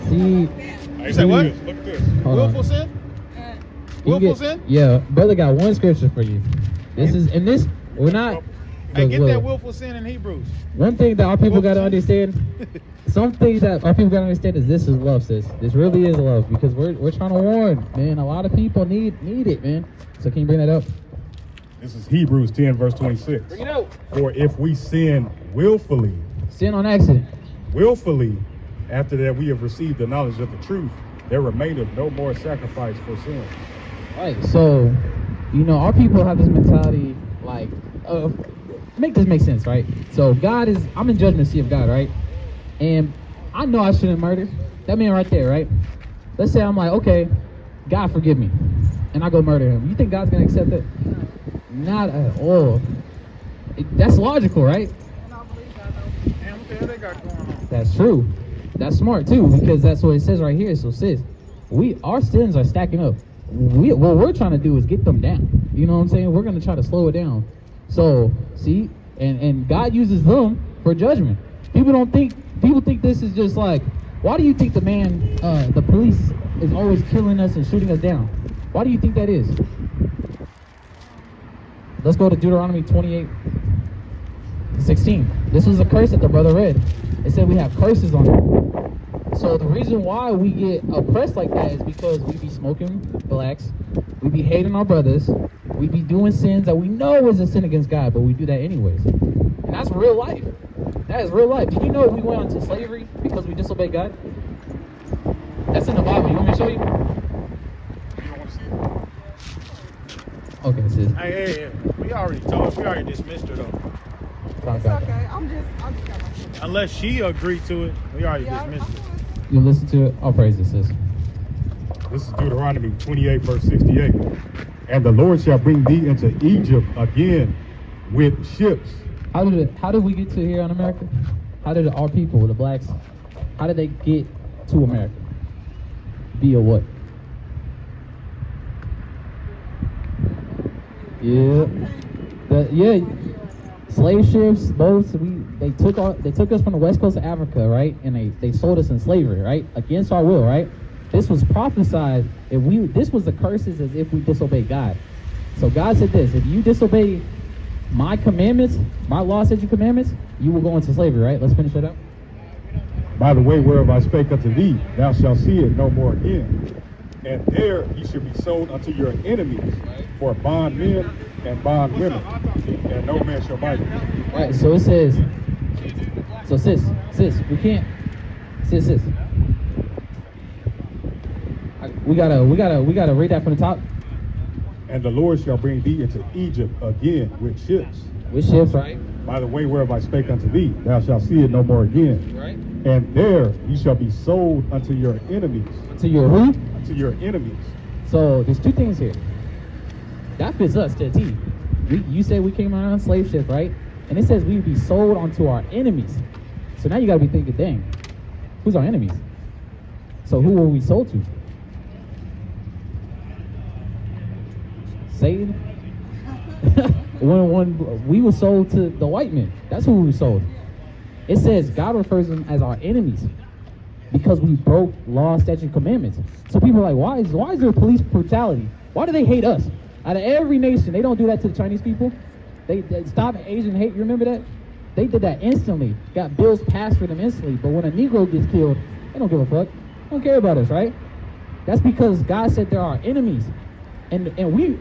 See. You say what? Look at this. Willful sin? Willful sin? Yeah, brother got one scripture for you. This is, and this, we're not. Hey, get that willful sin in Hebrews. One thing that our people got to understand, some things that our people got to understand is this is love, sis. This really is love, because we're trying to warn, man. A lot of people need it, man. So can you bring that up? This is Hebrews 10, verse 26. Bring it out. For if we sin willfully, Sin on accident. willfully, after that we have received the knowledge of the truth, there remaineth no more sacrifice for sin. Right. So, our people have this mentality, like, make this make sense, right? So I'm in judgment seat of God, right? And I know I shouldn't murder. That man right there, right? Let's say I'm like, okay, God forgive me. And I go murder him. You think God's going to accept it? Not at all. That's logical, right? Damn, what the hell they got going on? That's true. That's smart too, because that's what it says right here. So sis, our sins are stacking up. What we're trying to do is get them down. You know what I'm saying? We're going to try to slow it down. So, see, and God uses them for judgment. People think this is just like, why do you think the police is always killing us and shooting us down? Why do you think that is? Let's go to Deuteronomy 28:16. This was a curse that the brother read. It said we have curses on it. So the reason why we get oppressed like that is because we be smoking blacks, we be hating our brothers, we be doing sins that we know is a sin against God, but we do that anyways. And that's real life. That is real life. Did you know we went into slavery because we disobeyed God? That's in the Bible. You want me to show you? You don't want to see it? Okay, sis. Hey, we already dismissed her though. Talk It's about okay. that. I'm just got my shit. Unless she agreed to it, we already dismissed it. You listen to it? I'll praise it, sis. This is Deuteronomy 28, verse 68. And the Lord shall bring thee into Egypt again with ships. How did we get to here in America? How did our people, the blacks, how did they get to America? Via what? Slave ships, boats. They took us from the west coast of Africa, right? And they sold us in slavery, right? Against our will, right? This was prophesied. This was the curses as if we disobeyed God. So God said this: if you disobey my commandments, my law, statutes, and commandments, you will go into slavery, right? Let's finish that up. By the way whereof I spake unto thee, thou shalt see it no more again. And there ye shall be sold unto your enemies for bondmen and bondwomen, and no man shall buy you. Right, so it says, so sis, we can't, sis. We gotta read that from the top. And the Lord shall bring thee into Egypt again with ships. With ships, right? By the way whereof I spake unto thee, thou shalt see it no more again. Right. And there ye shall be sold unto your enemies. To your who? To your enemies. So there's two things here. That fits us to a T. You said we came on a slave ship, right? And it says we would be sold onto our enemies. So now you gotta be thinking, dang, who's our enemies? So who were we sold to? Satan? when we were sold to the white men, that's who we were sold. It says God refers them as our enemies because we broke law, statutes, and commandments. So people are like, why is there police brutality? Why do they hate us? Out of every nation, they don't do that to the Chinese people. They stop Asian hate. You remember that? They did that instantly. Got bills passed for them instantly. But when a Negro gets killed, they don't give a fuck. They don't care about us, right? That's because God said they're our enemies. And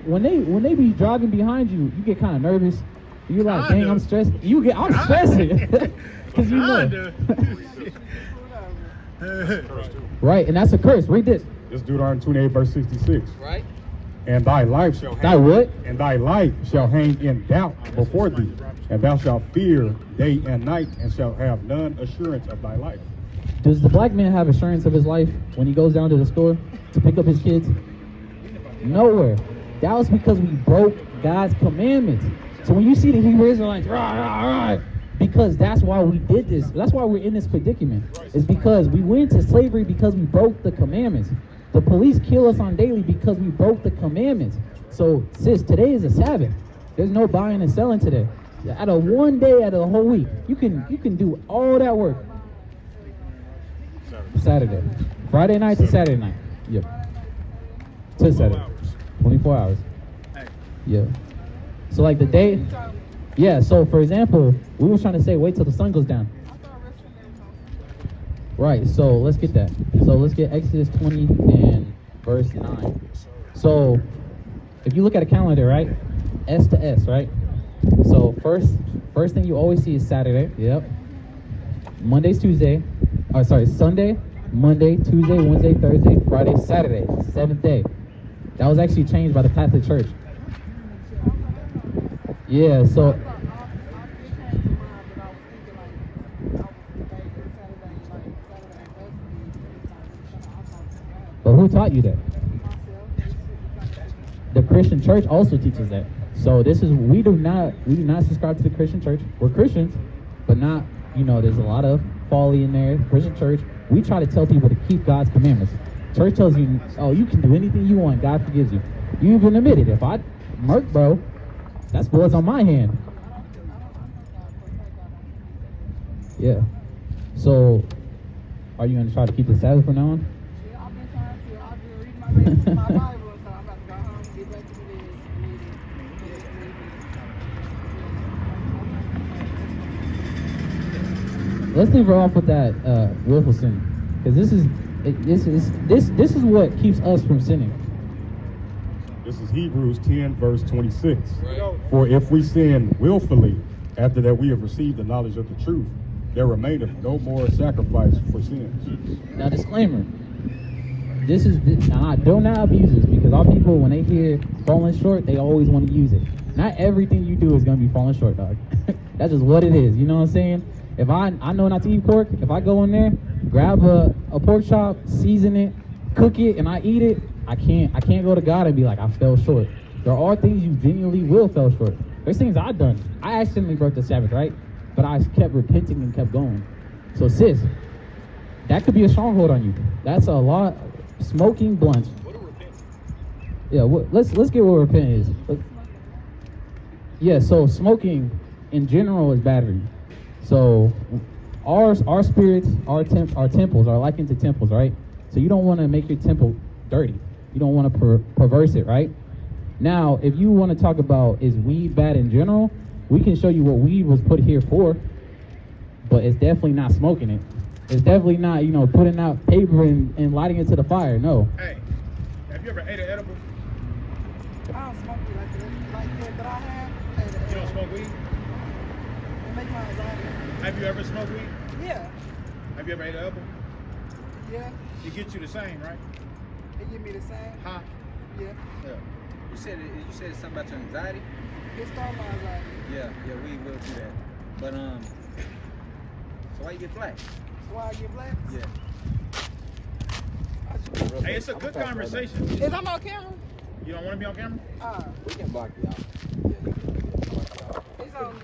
when they be driving behind you, you get kind of nervous. You're like, dang, I'm stressed. I'm stressing because you know. Right, and that's a curse. Read this. This Deuteronomy 28, verse 66. Right. And thy life shall hang in doubt before thee, and thou shalt fear day and night, and shalt have none assurance of thy life. Does the black man have assurance of his life when he goes down to the store to pick up his kids? Nowhere. That was because we broke God's commandments. So when you see the Hebrew Israelites, rah, rah, rah, because that's why we did this. That's why we're in this predicament. It's because we went into slavery because we broke the commandments. The police kill us on daily because we broke the commandments. So, sis, today is a Sabbath. There's no buying and selling today. Out of one day, out of the whole week, you can do all that work. Saturday. Friday night to Saturday night. Yep. To Saturday. 24 hours. Yeah. So like the day, yeah, so for example, we were trying to say wait till the sun goes down. Right, so let's get that. So let's get Exodus 20 and verse 9. So if you look at a calendar, right? S to S, right? So first thing you always see is Saturday. Yep. Monday's Tuesday. Sunday, Monday, Tuesday, Wednesday, Thursday, Friday, Saturday. 7th day. That was actually changed by the Catholic Church. Yeah, so but who taught you that? The Christian Church also teaches that. So we do not subscribe to the Christian Church. We're Christians, but not, there's a lot of folly in there. Christian Church, we try to tell people to keep God's commandments. Church tells you, oh, you can do anything you want, God forgives you. You even admit it. If I murk, bro, that's blood's on my hand. Yeah. So, are you going to try to keep the Sabbath from now on? Yeah, I've been trying to. I've been reading my Bible, so I'm about to go home and get back to this. Let's leave her off with that willful sin, because this is what keeps us from sinning. This is Hebrews 10, verse 26. Right. For if we sin willfully, after that we have received the knowledge of the truth, there remaineth no more sacrifice for sins. Now, disclaimer. Do not abuse this, because all people, when they hear falling short, they always want to use it. Not everything you do is going to be falling short, dog. That's just what it is. You know what I'm saying? If I know not to eat pork, if I go in there, grab a pork chop, season it, cook it, and I eat it, I can't go to God and be like, I fell short. There are things you genuinely will fall short. There's things I've done. I accidentally broke the Sabbath, right? But I kept repenting and kept going. So sis, that could be a stronghold on you. That's a lot. Smoking blunts. What a repent. Yeah, let's get what repent is. Yeah, so smoking in general is bad for you. So our spirits, our temples are likened to temples, right? So you don't want to make your temple dirty. You don't want to perverse it, right? Now, if you want to talk about is weed bad in general, we can show you what weed was put here for, but it's definitely not smoking it. It's definitely not, putting out paper and lighting it to the fire. No. Hey, have you ever ate an edible? I don't smoke weed like that, but I have. You don't smoke weed? It make my anxiety. Have you ever smoked weed? Yeah. Have you ever ate an edible? Yeah. It gets you the same, right? It give me the same. High. Yeah. Yeah. You said it's something about your anxiety? It started my anxiety. Yeah, we will do that. But so why you get black? Why I get black? Yeah. Hey, it's a good conversation. Is I'm on camera? You don't want to be on camera? We can block you out. It's on.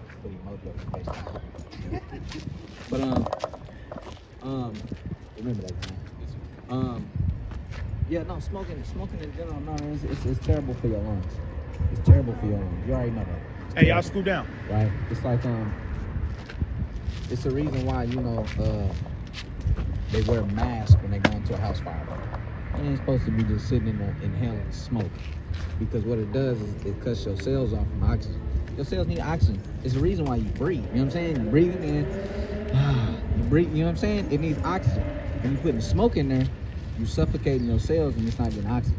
But remember that time. Yeah, no, smoking in general, no, it's terrible for your lungs. It's terrible for your lungs. You already know that. Hey, y'all scoot down. Right? It's like it's the reason why they wear masks when they go into a house fire. You ain't supposed to be just sitting in there inhaling smoke, because what it does is it cuts your cells off from oxygen. Your cells need oxygen. It's the reason why you breathe. You know what I'm saying? You're breathing in, you breathe. You know what I'm saying? It needs oxygen. When you putting smoke in there, you suffocating your cells and it's not getting oxygen,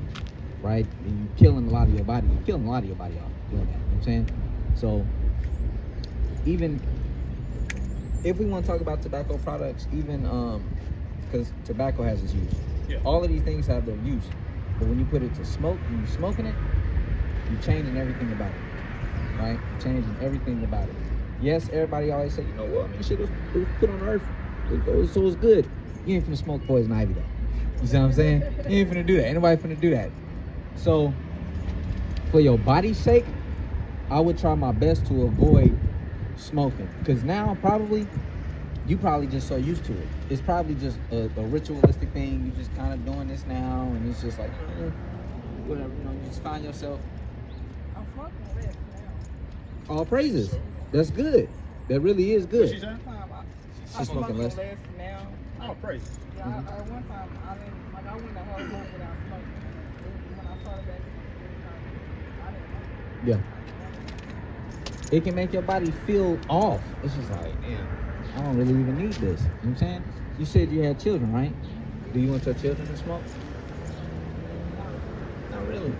right? And you're killing a lot of your body. You're killing a lot of your body off doing that. You know what I'm saying? So even if we want to talk about tobacco products, even because tobacco has its use. Yeah. All of these things have their use. But when you put it to smoke, when you're smoking it, you're changing everything about it. Right? You're changing everything about it. Yes, everybody always say, shit was put on earth. So it's good. You ain't finna smoke poison ivy though. You see what I'm saying? You ain't finna do that. Ain't nobody finna do that. So for your body's sake, I would try my best to avoid smoking. Because now you probably just so used to it. It's probably just a ritualistic thing. You just kind of doing this now, and it's just like, whatever, you just find yourself. I'm smoking less now. All praises. That's good. That really is good. What she saying? She's smoking less. now. Oh, all praise. Yeah, at one time, I didn't, like, I went a whole month without smoking. And when I started back, I didn't. Yeah. It can make your body feel off. It's just like, damn, I don't really even need this. You know what I'm saying? You said you had children, right? Do you want your children to smoke? Not really.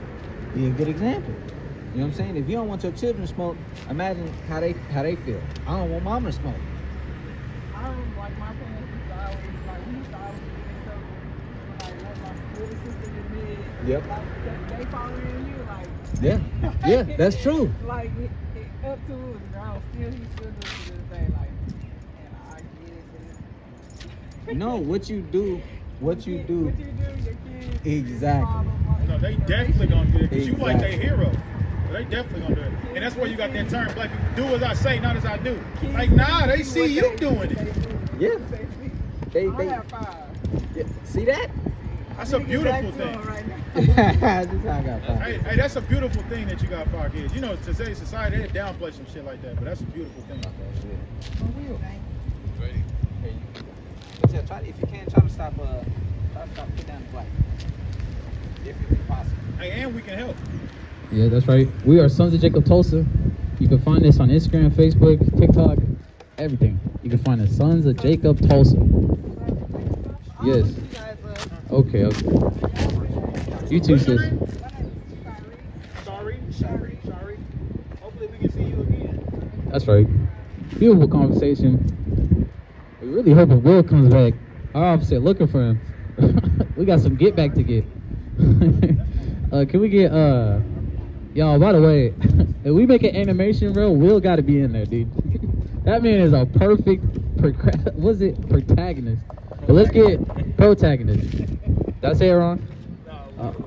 Be a good example. You know what I'm saying? If you don't want your children to smoke, imagine how they feel. I don't want mama to smoke. I remember, like, my parents used to always, like, we used to always get in trouble. Like, when my little sister get mad, Yep. like, they following you, like. Yeah, yeah, that's true. Like, up to us, bro. He still does to this day, like, and I get it. No, what you do, What you do, your kids. Exactly. follow, like, No, they definitely gonna do it because you like their Exactly. hero. They definitely gonna do it. And that's where you got that term, black people, do as I say, not as I do. Like, nah, they see you doing it. Yeah. They They I have 5. yeah. See that? That's a beautiful thing. Right now. This how I got five. Hey, that's a beautiful thing that you got 5 kids. You know, today's society, they downplay some shit like that, but that's a beautiful thing. But yeah, if you can, try to stop putting down the black. If it's possible. Hey, and we can help. Yeah, that's right. We are Sons of Jacob Tulsa. You can find us on Instagram, Facebook, TikTok, everything. You can find us Sons of Jacob Tulsa. Yes. Okay. You too, What's your sis. name? Sorry. Hopefully we can see you again. That's right. Beautiful conversation. We really hoping Will comes back. Our officer looking for him. We got some get back to get. Can we get y'all, by the way, if we make an animation, bro, Will gotta be in there, dude. That man is a perfect protagonist. But let's get protagonist. Did I say it wrong?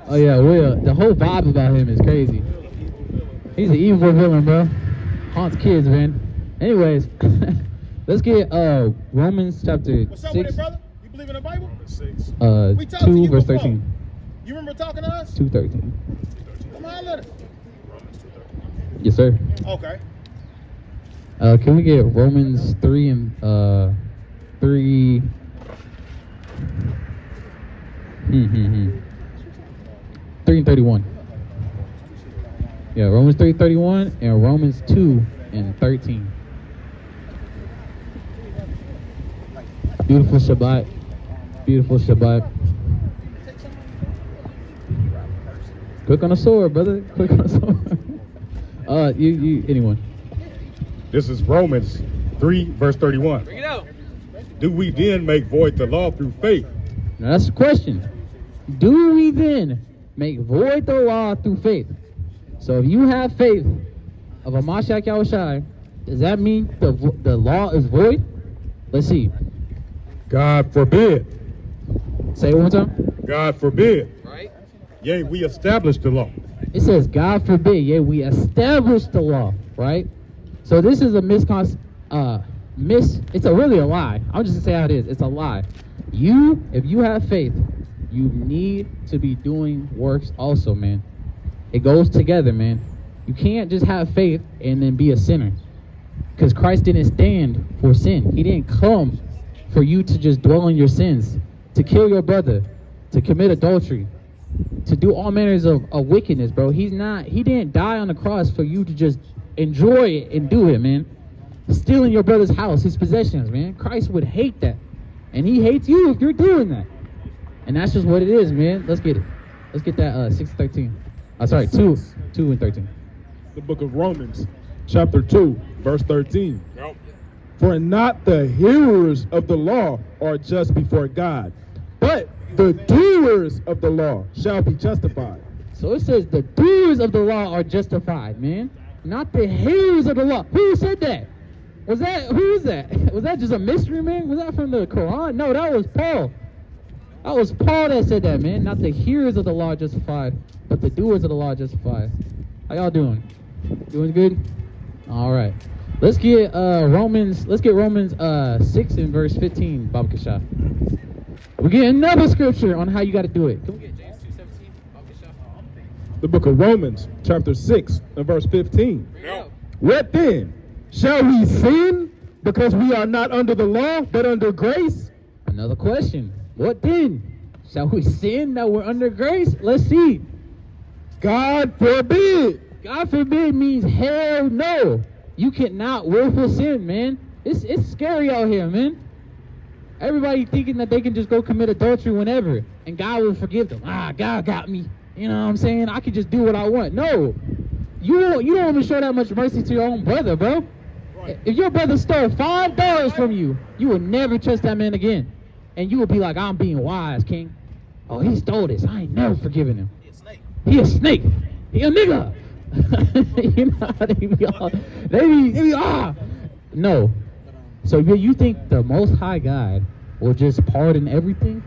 Oh yeah, Will. The whole vibe about him is crazy. He's an evil villain, bro. Haunts kids, man. Anyways, let's get Romans chapter What's up with 6, it, brother? You believe in the Bible? 6. 2 verse 13. You remember talking to us? 2:13. Come on, let us. Yes, sir. Okay. Can we get Romans 3 and 3? 3 and 31. Yeah, Romans 3:31 and Romans 2 and 13. Beautiful Shabbat. Beautiful Shabbat. Quick on the sword, brother. Quick on the sword. Anyone? This is Romans 3, verse 31. Bring it out. Do we then make void the law through faith? Now that's the question. Do we then make void the law through faith? So if you have faith of a Mashiach Yahushai, does that mean the law is void? Let's see. God forbid. Say it one more time. God forbid. Right? Yea, we established the law. It says, God forbid, yeah, we established the law, right? So this is a it's really a lie. I'm just gonna say how it is. It's a lie. If you have faith, you need to be doing works also, man. It goes together, man. You can't just have faith and then be a sinner. Because Christ didn't stand for sin. He didn't come for you to just dwell in your sins, to kill your brother, to commit adultery, to do all manners of wickedness, bro. He didn't die on the cross for you to just enjoy it and do it, man. Stealing your brother's house, his possessions, man. Christ would hate that. And he hates you if you're doing that. And that's just what it is, man. Let's get it. Let's get that 6 and 13. Sorry, 2 and 13. The book of Romans, chapter 2, verse 13. For not the hearers of the law are just before God, but the doers of the law shall be justified. So it says the doers of the law are justified, man. Not the hearers of the law. Who said that? Who was that? Was that just a mystery, man? Was that from the Quran? No, that was Paul. That was Paul that said that, man. Not the hearers of the law are justified, but the doers of the law are justified. How y'all doing? Doing good? All right. Let's get Romans 6 and verse 15, Baba Kasha. We get another scripture on how you got to do it. Can we get James 2:17, Baba Kasha? The book of Romans, chapter 6, and verse 15. What then? Shall we sin because we are not under the law, but under grace? Another question. What then? Shall we sin that we're under grace? Let's see. God forbid. God forbid means hell no. You cannot willful sin, man. It's scary out here, man. Everybody thinking that they can just go commit adultery whenever and God will forgive them. God got me. You know what I'm saying? I can just do what I want. No. You don't even show that much mercy to your own brother, bro. Right. If your brother stole $5 from you, you will never trust that man again. And you will be like, I'm being wise, King. Oh, he stole this. I ain't never forgiven him. He a snake. He a nigga. You know how they be all, they be no. So you think the Most High God will just pardon everything?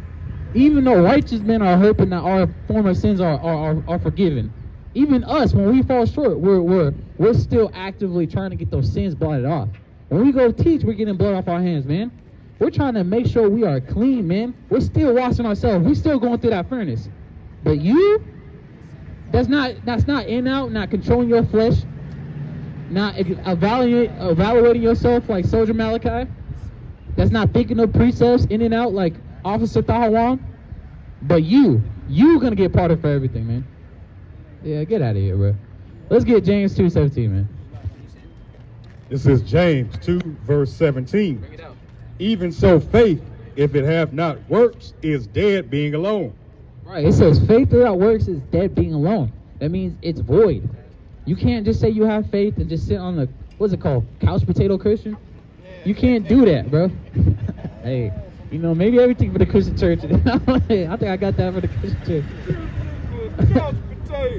Even though righteous men are hoping that our former sins are forgiven. Even us, when we fall short, we're still actively trying to get those sins blotted off. When we go teach, we're getting blood off our hands, man. We're trying to make sure we are clean, man. We're still washing ourselves. We're still going through that furnace. But you, that's not in out, not controlling your flesh, not evaluating yourself like Soldier Malachi. That's not thinking of precepts in and out like Officer Thahawang. But you gonna get parted for everything, man. Yeah, get out of here, bro. Let's get James 2:17, man. This is James 2, verse 17. Even so, faith, if it have not works, is dead being alone. Right, it says faith without works is dead being alone. That means it's void. You can't just say you have faith and just sit on the, what's it called, couch potato Christian? You can't do that, bro. Hey, you know, maybe everything for the Christian church. I think I got that for the Christian church.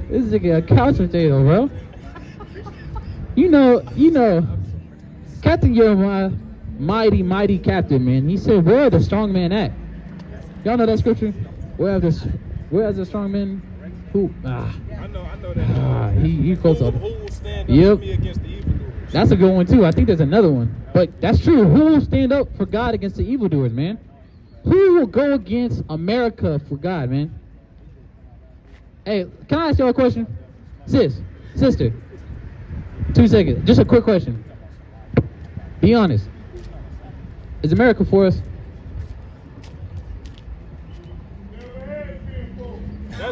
This is a couch potato, bro. You know, Captain Jeremiah, mighty captain, man. He said, where the strong man at? Y'all know that scripture? Where has the strong man? Who? I know that. He quotes up. Who will stand up Yep. to me against the evildoers? That's a good one too. I think there's another one, but that's true. Who will stand up for God against the evildoers, man? Who will go against America for God, man? Hey, can I ask you a question? Sister, 2 seconds. Just a quick question. Be honest. Is America for us?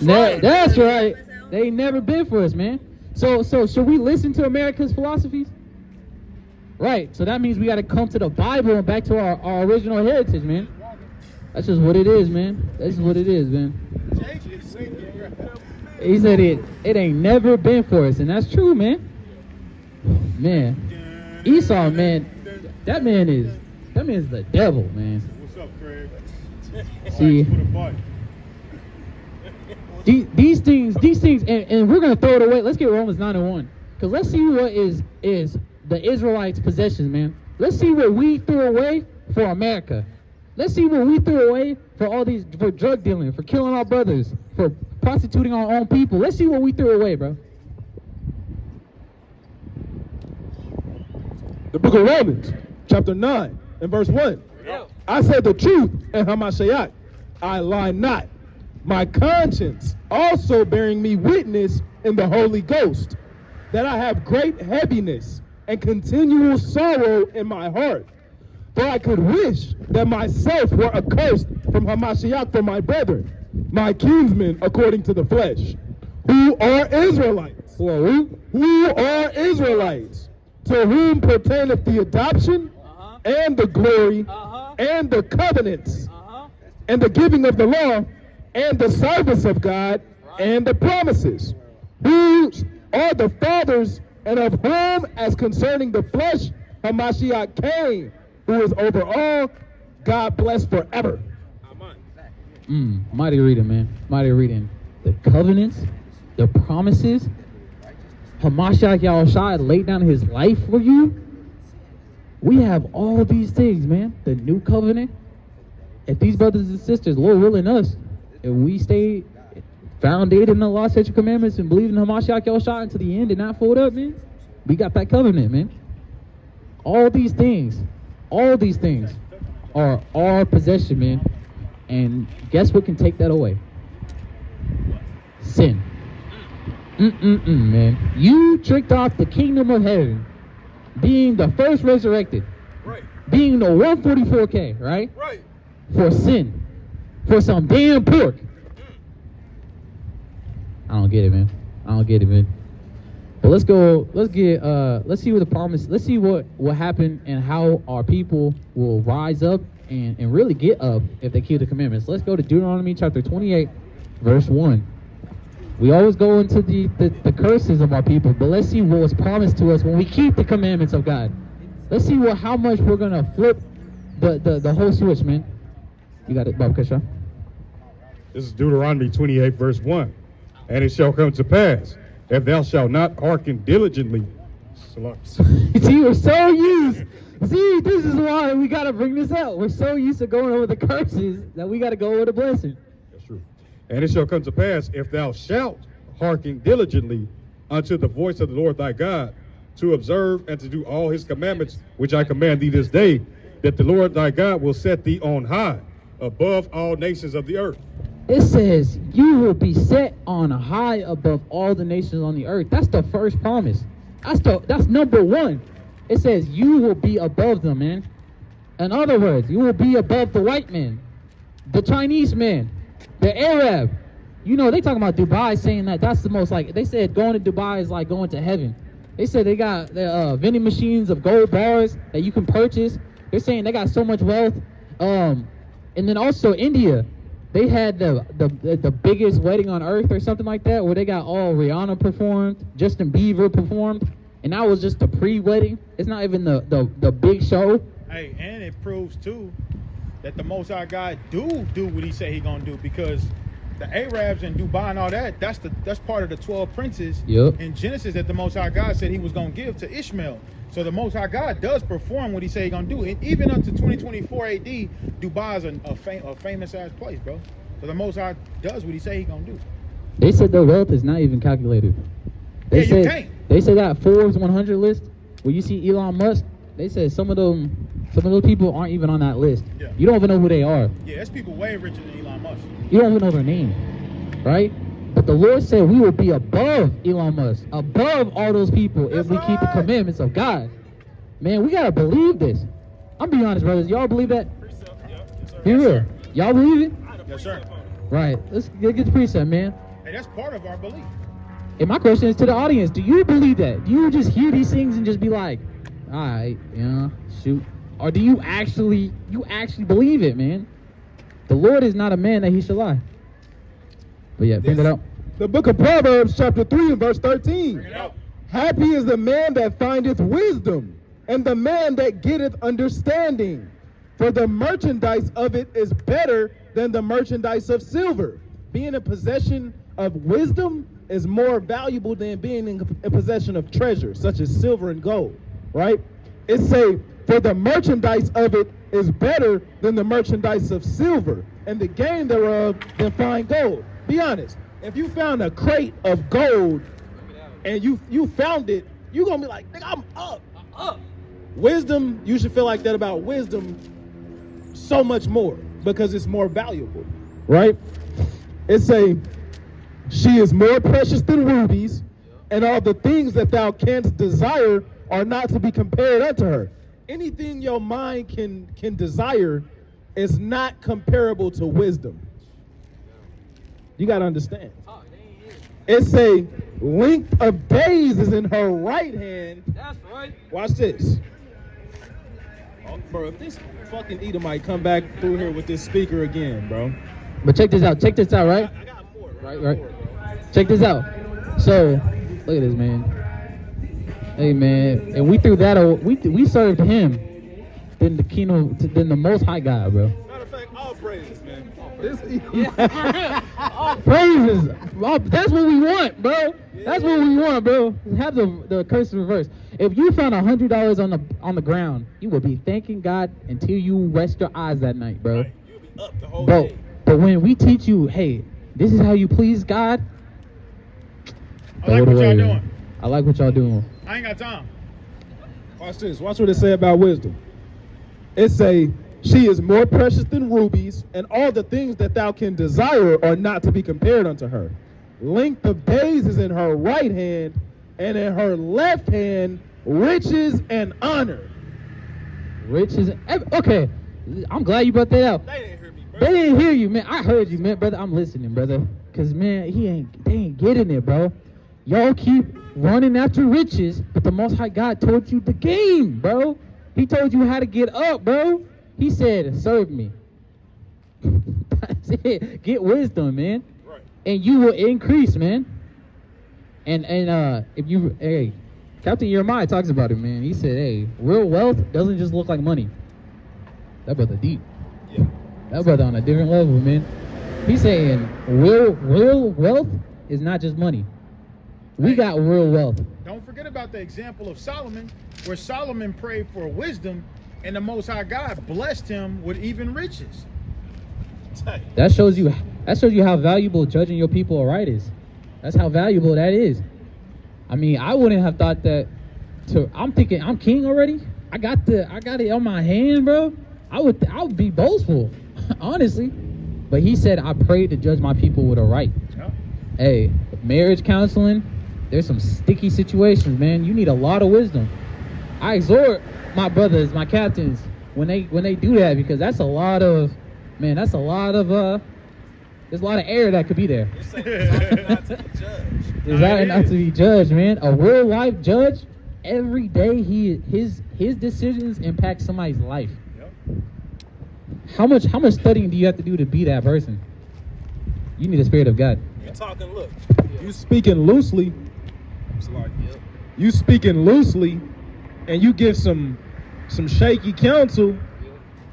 That's right. They ain't never been for us, man. So should we listen to America's philosophies? Right. So that means we got to come to the Bible and back to our original heritage, man. That's just what it is, man. That's just what it is, man. He said it ain't never been for us, and that's true, man. Man, Esau, man, that man is the devil, man. What's up, Craig? See, these things, and we're gonna throw it away. Let's get Romans 9:1, because let's see what is the Israelites' possessions, man. Let's see what we threw away for America. Let's see what we threw away for drug dealing, for killing our brothers, for prostituting our own people. Let's see what we threw away, bro. The book of Romans, chapter 9, and verse 1. I said the truth, and Hamashiach, I lie not. My conscience also bearing me witness in the Holy Ghost, that I have great heaviness and continual sorrow in my heart. For I could wish that myself were accursed from Hamashiach for my brethren, my kinsmen according to the flesh, who are Israelites. Who are Israelites, to whom pertaineth the adoption and the glory and the covenants and the giving of the law and the service of God and the promises, who are the fathers, and of whom, as concerning the flesh, Hamashiach came, who is over all, God bless forever. Mighty reading, man. Mighty reading. The covenants, the promises. Hamashiach Yahushua laid down his life for you. We have all these things, man. The new covenant. If these brothers and sisters, Lord willing us, if we stay founded in the law, statutes, commandments, and believe in Hamashiach Yahushua until the end and not fold up, man, we got that covenant, man. All these things are our possession, man. And guess what can take that away? Sin. Man. You tricked off the kingdom of heaven, being the first resurrected, Right. being the 144K, right? Right. for sin, for some damn pork. I don't get it, man. I don't get it, man. But let's go. Let's see what the promise. Let's see what happened and how our people will rise up and really get up if they keep the commandments. Let's go to Deuteronomy chapter 28, verse 1. We always go into the curses of our people, but let's see what was promised to us when we keep the commandments of God. Let's see how much we're gonna flip the whole switch, man. You got it, Bob Keshaw. This is Deuteronomy 28, verse 1. And it shall come to pass, if thou shalt not hearken diligently. See, we're so used. See, this is why we gotta bring this out. We're so used to going over the curses that we gotta go over the blessing. That's true. And it shall come to pass, if thou shalt hearken diligently unto the voice of the Lord thy God, to observe and to do all his commandments, which I command thee this day, that the Lord thy God will set thee on high, above all nations of the earth. It says, you will be set on high above all the nations on the earth. That's the first promise. That's number one. It says, you will be above them, man. In other words, you will be above the white man, the Chinese man, the Arab. You know, they talking about Dubai, saying that that's the most, like, they said going to Dubai is like going to heaven. They said they got vending machines of gold bars that you can purchase. They're saying they got so much wealth. And then also India. They had the biggest wedding on earth or something like that, where they got all Rihanna performed, Justin Bieber performed, and that was just the pre-wedding. It's not even the big show. Hey, and it proves too that the Most High God do what He say He gonna do, because the Arabs and Dubai and all that, that's part of the 12 princes in Genesis that the Most High God said He was gonna give to Ishmael. So the Most High God does perform what He say He gonna do. And even up to 2024 AD, Dubai is a famous ass place, bro. So the Most High does what He say He gonna do. They said their wealth is not even calculated. They you can't. They said that Forbes 100 list, where you see Elon Musk, they said some of those people aren't even on that list. Yeah. You don't even know who they are. Yeah, there's people way richer than Elon Musk. You don't even know their name, right? But the Lord said we will be above Elon Musk, above all those people if we keep the commandments of God. Man, we gotta believe this. I'm being honest, brothers. Y'all believe that? Be real. Y'all believe it? Yes, sir. Right. Let's get the precept, man. Hey, that's part of our belief. And my question is to the audience: do you believe that? Do you just hear these things and just be like, "All right, yeah, shoot," or do you actually believe it, man? The Lord is not a man that He should lie. But yeah, bring it out. The book of Proverbs, chapter 3 and verse 13. Bring it out. Happy is the man that findeth wisdom, and the man that getteth understanding. For the merchandise of it is better than the merchandise of silver. Being in possession of wisdom is more valuable than being in possession of treasure, such as silver and gold, right? It say, for the merchandise of it is better than the merchandise of silver, and the gain thereof than fine gold. Be honest, if you found a crate of gold and you found it, you're gonna be like, nigga, I'm up. Wisdom, you should feel like that about wisdom so much more, because it's more valuable, right? It say, she is more precious than rubies, and all the things that thou canst desire are not to be compared unto her. Anything your mind can desire is not comparable to wisdom. You got to understand. It say, length of days is in her right hand. That's right. Watch this. Oh, bro, if this fucking Edomite come back through here with this speaker again, bro. But check this out, right? I got four. Right. Check this out. So, look at this, man. Hey, man, and we threw that. We served Him, then the Most High God, bro. Matter of fact, all praises, man. All praises. That's what we want, bro. That's what we want, bro. Have the curse reversed. If you found $100 on the ground, you will be thanking God until you rest your eyes that night, bro. Right. You'll be up the whole Bro, day. but when we teach you, hey, this is how you please God. I like what y'all doing. I like what y'all doing. I ain't got time. Watch this. Watch what it say about wisdom. It say, she is more precious than rubies, and all the things that thou can desire are not to be compared unto her. Length of days is in her right hand, and in her left hand riches and honor. Riches. Okay, I'm glad you brought that out. They didn't hear They didn't hear you, man. I heard you, man, brother. I'm listening, brother. Cause man, they ain't getting it, bro. Y'all keep running after riches, but the Most High God told you the game, bro. He told you how to get up, bro. He said, serve me. That's it. Get wisdom, man. Right. And you will increase, man. And if you, hey, Captain Jeremiah talks about it, man. He said, hey, real wealth doesn't just look like money. That brother deep. Yeah. That brother on a different level, man. He's saying real wealth is not just money. We got real wealth. Don't forget about the example of Solomon, where Solomon prayed for wisdom, and the Most High God blessed him with even riches. That shows you how valuable judging your people aright is. That's how valuable that is. I mean, I wouldn't have thought that. I'm thinking I'm king already. I got it on my hand, bro. I would be boastful, honestly. But he said, I prayed to judge my people with a right. Yep. Hey, marriage counseling, there's some sticky situations, man. You need a lot of wisdom. I exhort my brothers, my captains, when they do that, because that's a lot of there's a lot of air that could be there. Desiring not to be judged, man. A real life judge, every day his decisions impact somebody's life. Yep. How much studying do you have to do to be that person? You need the Spirit of God. You talking, look. You speaking loosely. You speaking loosely, and you give some shaky counsel,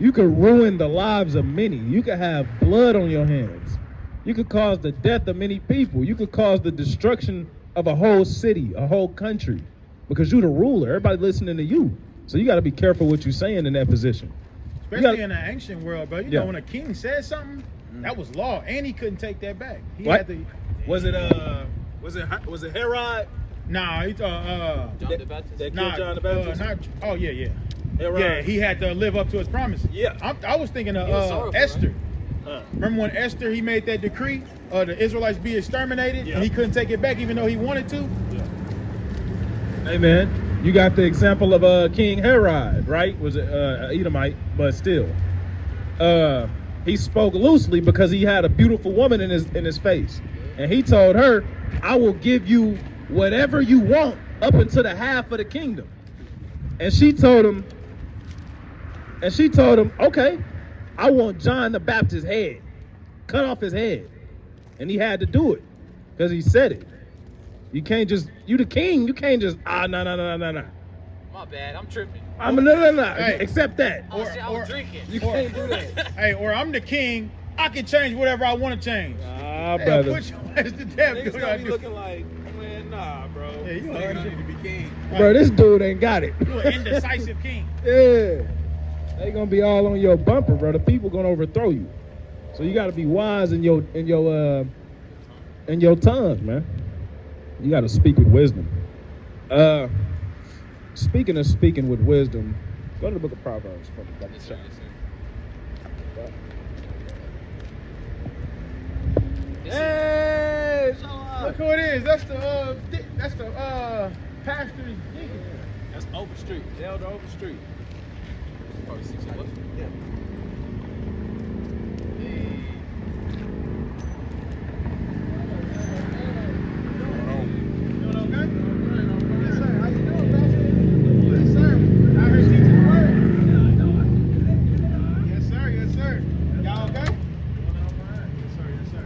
you could ruin the lives of many. You could have blood on your hands. You could cause the death of many people. You could cause the destruction of a whole city, a whole country, because you're the ruler. Everybody listening to you. So you got to be careful what you're saying in that position. Especially in the ancient world, bro. You know, when a king said something, that was law, and he couldn't take that back. He had to. Was it Herod? Nah, he John the Baptist. That killed John the Baptist? Yeah. Herod. Yeah, he had to live up to his promises. Yeah. I was thinking of sorrowful, Esther. Right? Remember when Esther, he made that decree, the Israelites be exterminated, and he couldn't take it back even though he wanted to? Hey, man, you got the example of King Herod, right? Was it Edomite, but still. He spoke loosely because he had a beautiful woman in his face. And he told her, I will give you whatever you want up until the half of the kingdom. And she told him, okay, I want John the Baptist's head. Cut off his head. And he had to do it because he said it. You can't just, you the king, you can't just, no. My bad, I'm tripping. No. Hey. Accept that. I was drinking. You can't do that. Hey, or I'm the king, I can change whatever I want to change. Brother. Put your ass to death. Niggas gonna be looking like, man, nah, bro. Yeah, you Niggas need to be king. Bro, this dude ain't got it. You an indecisive king. Yeah. They gonna be all on your bumper, bro. The people gonna overthrow you. So you gotta be wise in your tongue, man. You gotta speak with wisdom. Speaking of speaking with wisdom, go to the book of Proverbs for me. Hey, look who it is. That's the pastor's deacon. That's Overstreet. Elder Overstreet. Probably 6 of us. Yeah. Doing okay? Yes, sir. How you doing, Pastor? Yes, sir. Out here teaching the word. Yes, sir. Yes, sir. Y'all okay? Yes, sir. Yes, sir.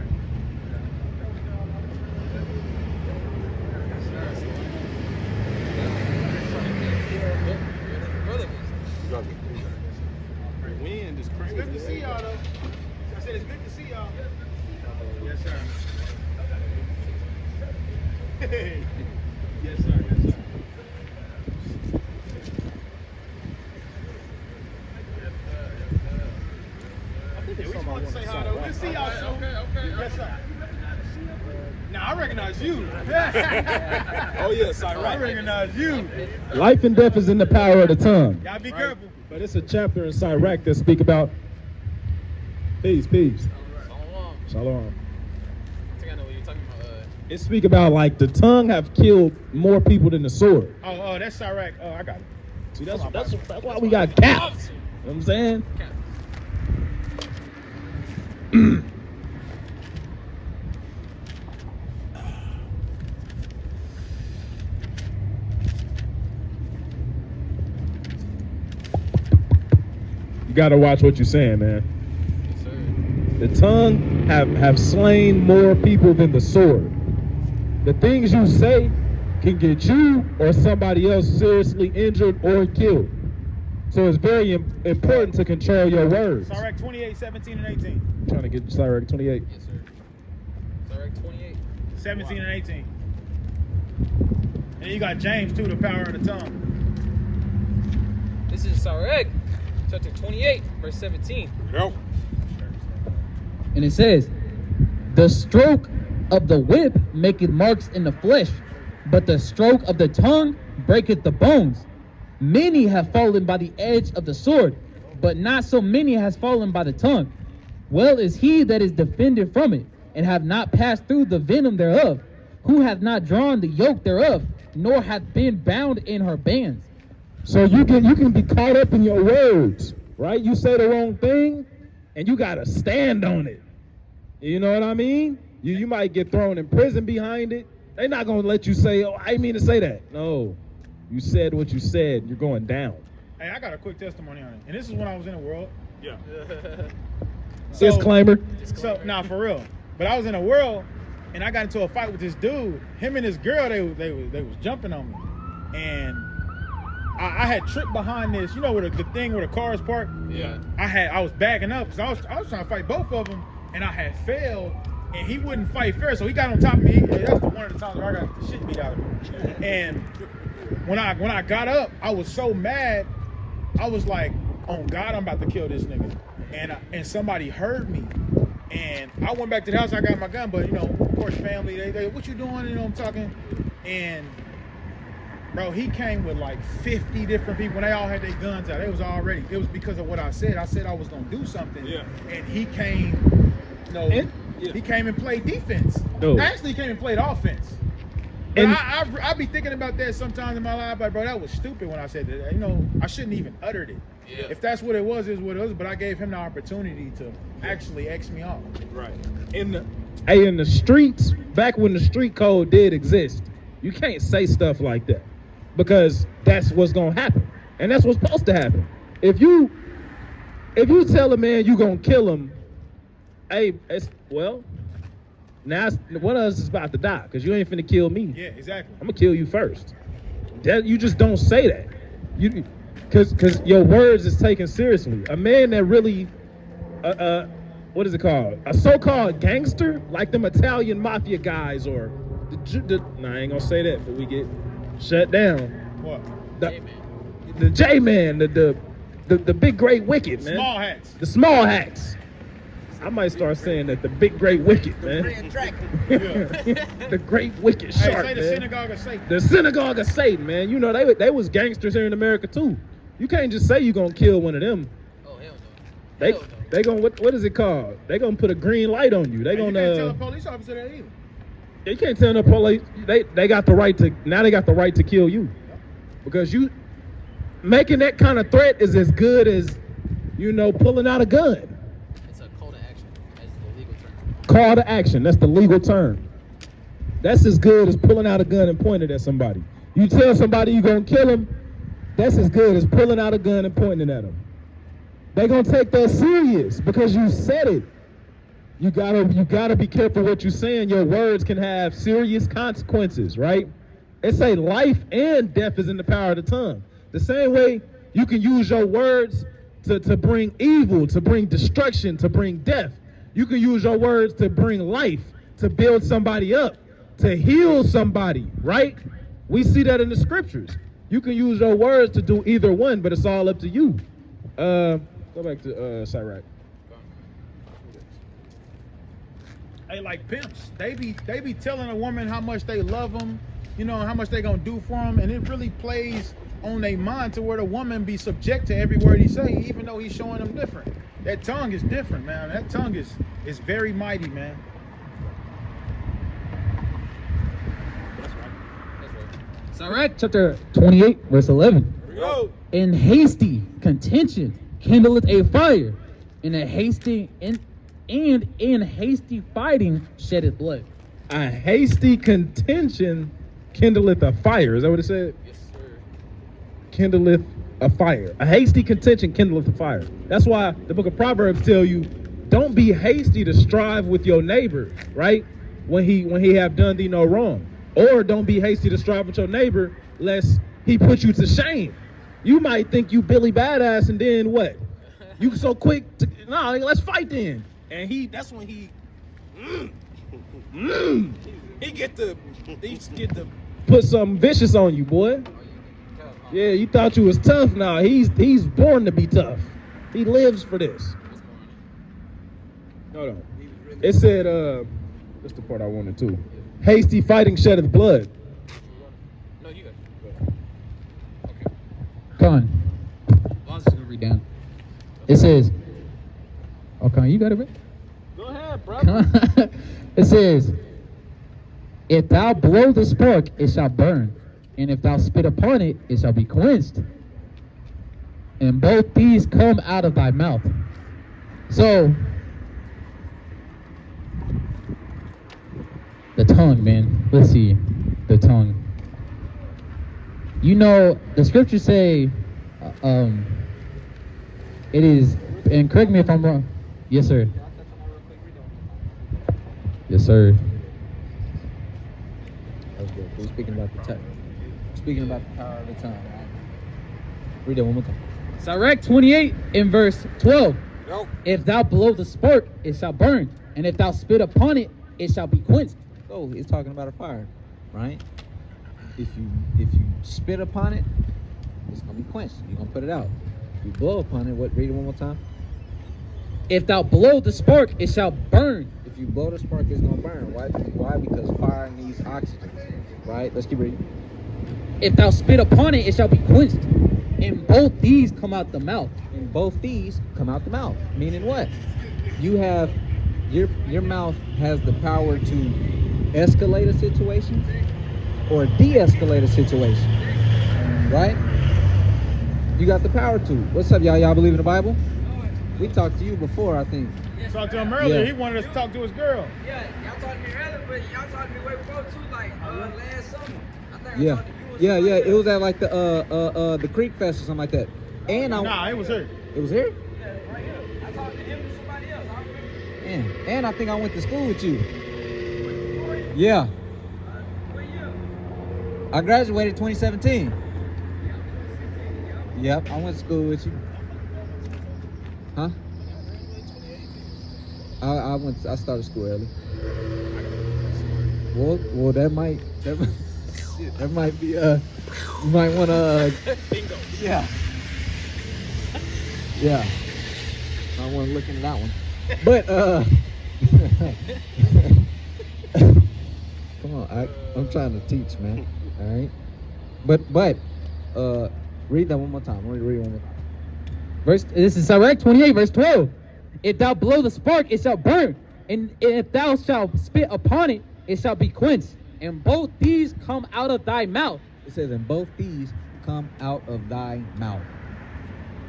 Wind is It's crazy. good to see y'all, though. I said it's good to see y'all. Yes, sir. Hey. Yes, sir. Yes, sir. Yeah, we just want to say hi, though. We'll see y'all soon. Okay. Yes, sir. Now, I recognize you. Oh, yes, I I recognize you. Life and death is in the power of the tongue. Y'all be careful. But it's a chapter in Sirach that speak about peace. Shalom. I think I know what you're talking about. It speak about like the tongue have killed more people than the sword. Oh, that's Iraq. Oh, I got it. See, that's why we got caps. You know what I'm saying? You gotta watch what you're saying, man. The tongue have slain more people than the sword. The things you say can get you or somebody else seriously injured or killed. So it's very important to control your words. Sirach 28, 17, and 18. Trying to get Sirach 28. Yes, sir. Sirach 28. 17 and 18. And you got James too, the power of the tongue. This is Sirach, chapter 28, verse 17. Nope. And it says, the stroke of the whip maketh marks in the flesh, but the stroke of the tongue breaketh the bones. Many have fallen by the edge of the sword, but not so many has fallen by the tongue. Well is he that is defended from it, and have not passed through the venom thereof, who hath not drawn the yoke thereof, nor hath been bound in her bands. So you can be caught up in your words, right? You say the wrong thing, and you gotta stand on it. You know what I mean? You might get thrown in prison behind it. They're not gonna let you say, "Oh, I didn't mean to say that." No, you said what you said. You're going down. Hey, I got a quick testimony on it. And this is when I was in the world. Yeah. Disclaimer. So, nah, for real. But I was in the world, and I got into a fight with this dude. Him and this girl, they was jumping on me. And I had tripped behind this, you know, where the thing where the cars parked? Yeah. I was backing up, because I was trying to fight both of them, and I had failed, and he wouldn't fight fair, so he got on top of me. That's one of the times where I got the shit beat out of me. And when I got up, I was so mad. I was like, "Oh God, I'm about to kill this nigga." And somebody heard me, and I went back to the house. I got my gun, but you know, of course, family, they what you doing? You know, I'm talking, and bro, he came with like 50 different people, and they all had their guns out. It was because of what I said. I said I was gonna do something, Yeah. and he came. He came and played defense. No. Actually, he came and played offense. But And- I be thinking about that sometimes in my life, like, bro, that was stupid when I said that. You know, I shouldn't even uttered it. Yeah. If that's what it was, is what it was. But I gave him the opportunity to actually X me off. Right. In the streets, back when the street code did exist, you can't say stuff like that because that's what's gonna happen, and that's what's supposed to happen. If you tell a man you gonna kill him, hey, now one of us is about to die because you ain't finna kill me. Yeah, exactly. I'm gonna kill you first. That you just don't say that. You because your words is taken seriously. A man that really what is it called? A so-called gangster, like them Italian mafia guys, or I ain't gonna say that, but we get shut down. What? The J-Man, the big great wicked, man. Small hats. The small hats. I might start saying that the big great wicked, man. The great wicked Hey, shark, say the man. synagogue of Satan. The synagogue of Satan, man. You know they was gangsters here in America too. You can't just say you gonna kill one of them. Oh, hell no. They gonna what is it called? They gonna put a green light on you. They Hey, you gonna can't tell a police officer that either. you can't tell no police. They got the right to now. They got the right to kill you because you making that kind of threat is as good as pulling out a gun. It's a call to action. That's the legal term. Call to action. That's the legal term. That's as good as pulling out a gun and pointing at somebody. You tell somebody you're gonna kill them, that's as good as pulling out a gun and pointing at them. They're gonna take that serious because you said it. You gotta be careful what you're saying. Your words can have serious consequences, right? It say life and death is in the power of the tongue. The same way you can use your words to bring evil, to bring destruction, to bring death. You can use your words to bring life, to build somebody up, to heal somebody, right? We see that in the scriptures. You can use your words to do either one, but it's all up to you. Go back to Sirach. Hey, like pimps, they be telling a woman how much they love them, how much they gonna do for them, and it really plays on their mind to where the woman be subject to every word he say, even though he's showing them different. That tongue is different, man. That tongue is very mighty, man. Sirach chapter 28, verse 11. Here we go. In hasty contention kindleth a fire, and a hasty and in hasty fighting sheddeth blood. A hasty contention kindleth a fire. Is that what it said? Yes, sir. Kindleth a fire. A hasty contention kindleth a fire. That's why the book of Proverbs tell you, don't be hasty to strive with your neighbor, right? When he have done thee no wrong. Or don't be hasty to strive with your neighbor, lest he put you to shame. You might think you Billy Badass, and then what? You so quick to, nah, let's fight then. And that's when he get to put something vicious on you, boy. Yeah, you thought you was tough. Now he's born to be tough. He lives for this. Hold on. It said, that's the part I wanted too. Hasty fighting sheddeth blood. No, you got it. Come on. Lon's gonna read down. It says, okay, you got it, right? Go ahead, bro. It says, if thou blow the spark, it shall burn. And if thou spit upon it, it shall be quenched. And both these come out of thy mouth. So, the tongue, man. Let's see. The tongue. You know, the scriptures say, it is, and correct me if I'm wrong. Yes, sir. Yes, sir. That's good. We're speaking about the tongue. Speaking about the power of the tongue, right? Read that one more time. Sirach 28 in verse 12. Nope. If thou blow the spark, it shall burn. And if thou spit upon it, it shall be quenched. Oh, he's talking about a fire, right? If you spit upon it, it's gonna be quenched. You're gonna put it out. If you blow upon it, what? Read it one more time. If thou blow the spark, it shall burn. If you blow the spark, it's gonna burn. Why? Why? Because fire needs oxygen, right? Let's keep reading. If thou spit upon it, it shall be quenched. And both these come out the mouth. And both these come out the mouth. Meaning what? You have your mouth has the power to escalate a situation or de-escalate a situation, right? You got the power to. What's up, y'all? Y'all believe in the Bible? We talked to you before, I think. Talked to him earlier. Yeah. He wanted us to talk to his girl. Yeah, y'all talked to me earlier, but y'all talked to me way before too, like last summer. I think I Yeah, talked to you. yeah. It was at like the Creek Fest or something like that. And Nah, it was her. It was here. Yeah, right here. I talked to him and somebody else. I remember. And I think I went to school with you. Yeah. What year? I graduated 2017. Yep, I went to school with you. Huh? I started school early. Well, that might be you might want to Bingo. yeah. I want to look into that one. But come on, I'm trying to teach, man. All right. But read that one more time. Read one more time. This is Sirach 28, verse 12. If thou blow the spark, it shall burn. And if thou shalt spit upon it, it shall be quenched. And both these come out of thy mouth. It says, and both these come out of thy mouth.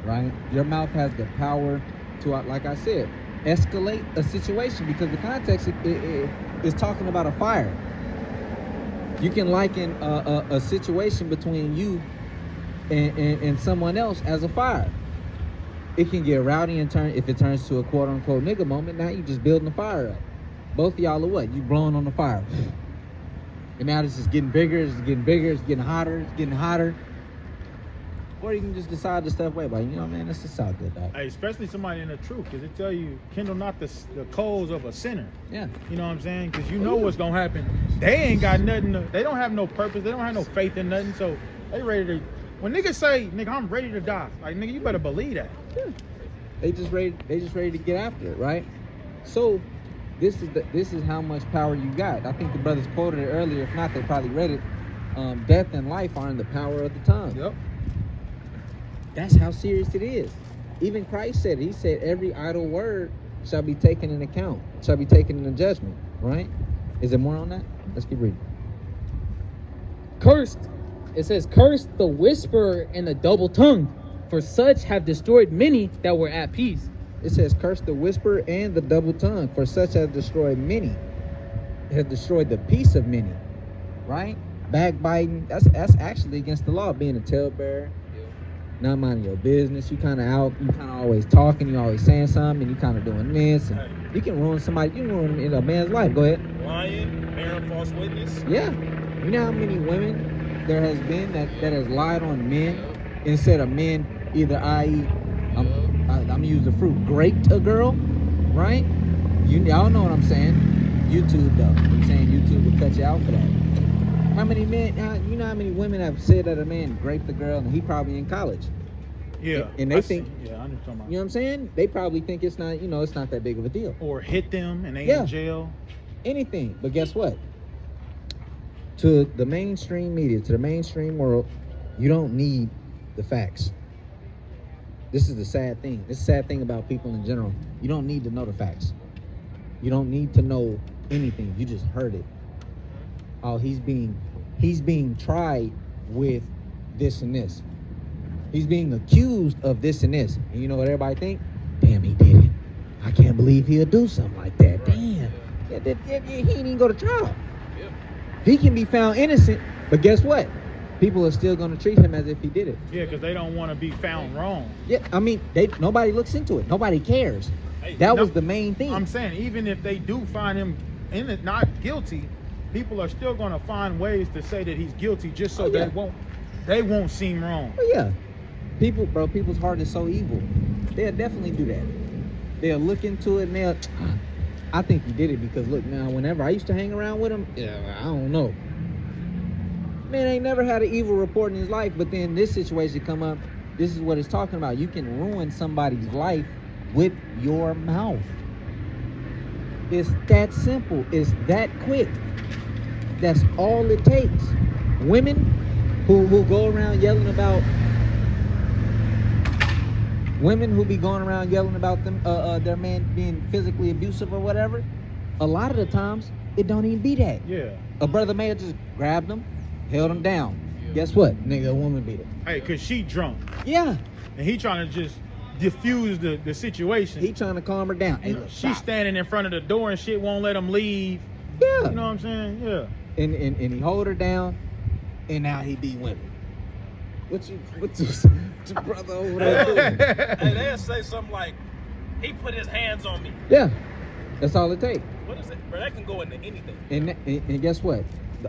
Right? Your mouth has the power to, like I said, escalate a situation, because the context is talking about a fire. You can liken a situation between you and someone else as a fire. It can get rowdy and if it turns to a quote unquote nigga moment. Now you just building the fire up. Both of y'all are what? You blowing on the fire. And now it's just getting bigger, it's getting hotter. Or you can just decide to step away, but you know, man, this is all good, dog. Hey, especially somebody in the truth, because it tell you, kindle not the coals of a sinner. Yeah. You know what I'm saying? Because you know what's going to happen. They ain't got nothing. They don't have no purpose. They don't have no faith in nothing. So they ready to, when niggas say, nigga, I'm ready to die. Like, nigga, you better believe that. Yeah. They just ready to get after it, right? So this is how much power you got. I think the brothers quoted it earlier. If not, they probably read it. Death and life are in the power of the tongue. Yep. That's how serious it is. Even Christ said it. He said every idle word shall be taken in account, shall be taken into judgment, right? Is there more on that? Let's keep reading. Cursed. It says, cursed the whisperer and the double tongued, for such have destroyed many that were at peace. It says, curse the whisper and the double tongue, for such has destroyed many, has destroyed the peace of many. Right? Backbiting, that's actually against the law, being a talebearer, not minding your business. You kind of always talking, you always saying something, and you kind of doing this, and you can ruin a man's life. Go ahead. Lying, bearing false witness. Yeah. You know how many women there has been that has lied on men instead of men, either i.e., I'm gonna use the fruit, graped a girl, right? Y'all know what I'm saying. YouTube though. I'm saying YouTube will cut you out for that. How many men, you know how many women have said that a man raped a girl and he probably in college? Yeah. And they think, yeah, I know what you're talking about. you know what I'm saying? They probably think it's not, it's not that big of a deal. Or hit them and they Yeah. in jail. Anything. But guess what? To the mainstream media, to the mainstream world, you don't need the facts. This is the sad thing. This is the sad thing about people in general. You don't need to know the facts. You don't need to know anything. You just heard it. Oh, he's being tried with this and this. He's being accused of this and this. And you know what everybody think? Damn, he did it. I can't believe he'll do something like that. Damn. He didn't even go to trial. He can be found innocent, but guess what? People are still going to treat him as if he did it. Yeah, because they don't want to be found wrong. Yeah, I mean, nobody looks into it. Nobody cares. That was the main thing. I'm saying, even if they do find him not guilty, people are still going to find ways to say that he's guilty just so they won't seem wrong. Oh yeah, people's heart is so evil. They'll definitely do that. They'll look into it and I think he did it because look now, whenever I used to hang around with him, I don't know. Man ain't never had an evil report in his life, but then this situation come up. This is what it's talking about. You can ruin somebody's life with your mouth. It's that simple. It's that quick. That's all it takes. Women who go around yelling about them their man being physically abusive or whatever, a lot of the times it don't even be that. Yeah. A brother may have just grabbed them, held them down. Guess what? Nigga, a woman beat him. Hey, because she drunk. Yeah. And he trying to just diffuse the situation. He trying to calm her down. Hey, she's standing in front of the door and shit won't let him leave. Yeah. You know what I'm saying? Yeah. And he hold her down, and now he beat women. What your brother over there doing? Hey, they'll say something like, he put his hands on me. Yeah. That's all it takes. What is it? Bro, that can go into anything. And guess what?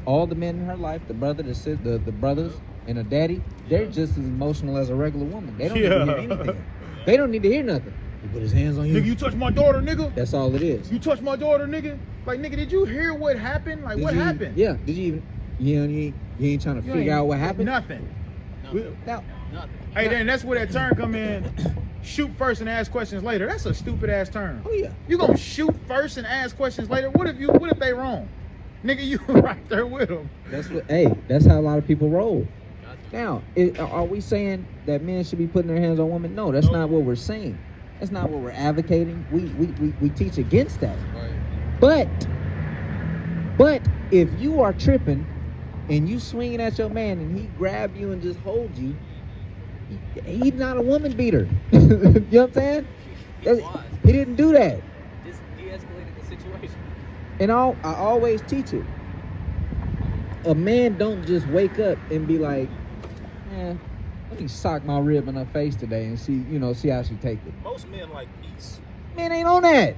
All the men in her life, the brother, the brothers, and her daddy, they're just as emotional as a regular woman. They don't need to hear anything. They don't need to hear nothing. He put his hands on you. Nigga, you touched my daughter, nigga. That's all it is. You touched my daughter, nigga. Like, nigga, did you hear what happened? Like, what happened? Yeah. Did you even? You ain't trying to figure out what happened. Nothing. Nothing. Hey, then that's where that term come in. Shoot first and ask questions later. That's a stupid ass term. Oh yeah. You gonna shoot first and ask questions later? What if they wrong? Nigga, you right there with them. That's how a lot of people roll. Now, are we saying that men should be putting their hands on women? No, that's not what we're saying. That's not what we're advocating. We teach against that. Right. But if you are tripping and you swinging at your man and he grab you and just hold you, he's not a woman beater. You know what I'm saying? He didn't do that. Just de-escalated the situation. And I always teach it. A man don't just wake up and be like, let me sock my rib in her face today and see how she take it. Most men like peace. Men ain't on that.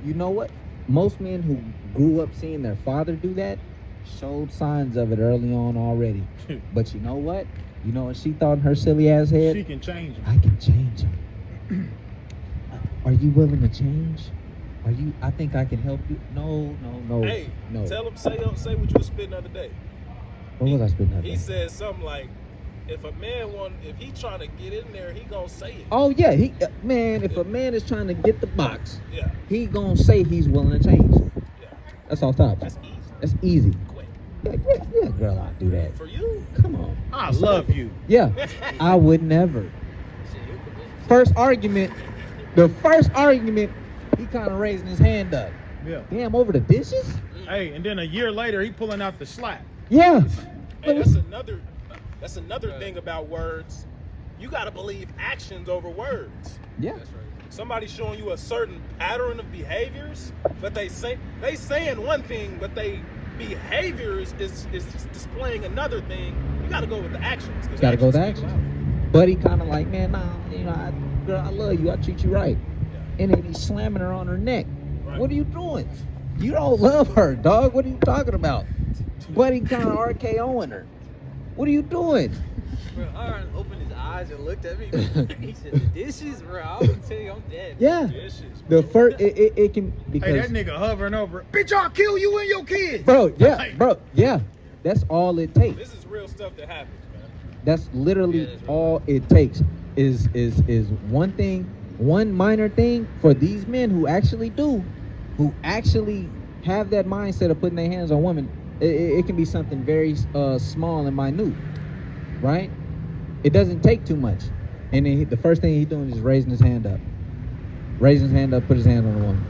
You know what? Most men who grew up seeing their father do that showed signs of it early on already. But you know what? You know what she thought in her silly ass head? She can change him. I can change him. Are you willing to change? I think I can help you. No. Hey, no. tell him, say what you was spitting the other day. What was I spitting that He day? said something like, if he trying to get in there, he gonna say it. Oh yeah, if a man is trying to get the box, Yeah. he gonna say he's willing to change. Yeah. That's all top. That's easy. That's easy. Quick. Yeah, girl, I'll do that. For you? Come on. I love you. Yeah, I would never. The first argument, he kind of raising his hand up. Yeah. Damn, over the dishes? Hey, and then a year later, he pulling out the slap. Yeah. Hey, that's another thing about words. you got to believe actions over words. Yeah. That's right. Somebody showing you a certain pattern of behaviors, but they saying one thing, but they behaviors is displaying another thing. You got to go with the actions. You gotta go with the actions. But he kind of like, man, nah, you know, girl, I love you. I treat you right. And then he's slamming her on her neck. Right. What are you doing? You don't love her, dog. What are you talking about? Buddy kind of RKOing her. What are you doing? Bro, Aaron opened his eyes and looked at me. He said, "The dishes, bro. I would tell you I'm dead." Yeah. Dishes, The first, it can, because. Hey, that nigga hovering over. Bitch, I'll kill you and your kids. Bro, yeah. That's all it takes. This is real stuff that happens, man. That's literally all it takes is one thing, one minor thing for these men who actually have that mindset of putting their hands on women. It can be something very small and minute, right? It doesn't take too much. And then the first thing he's doing is raising his hand up. Put his hand on the woman.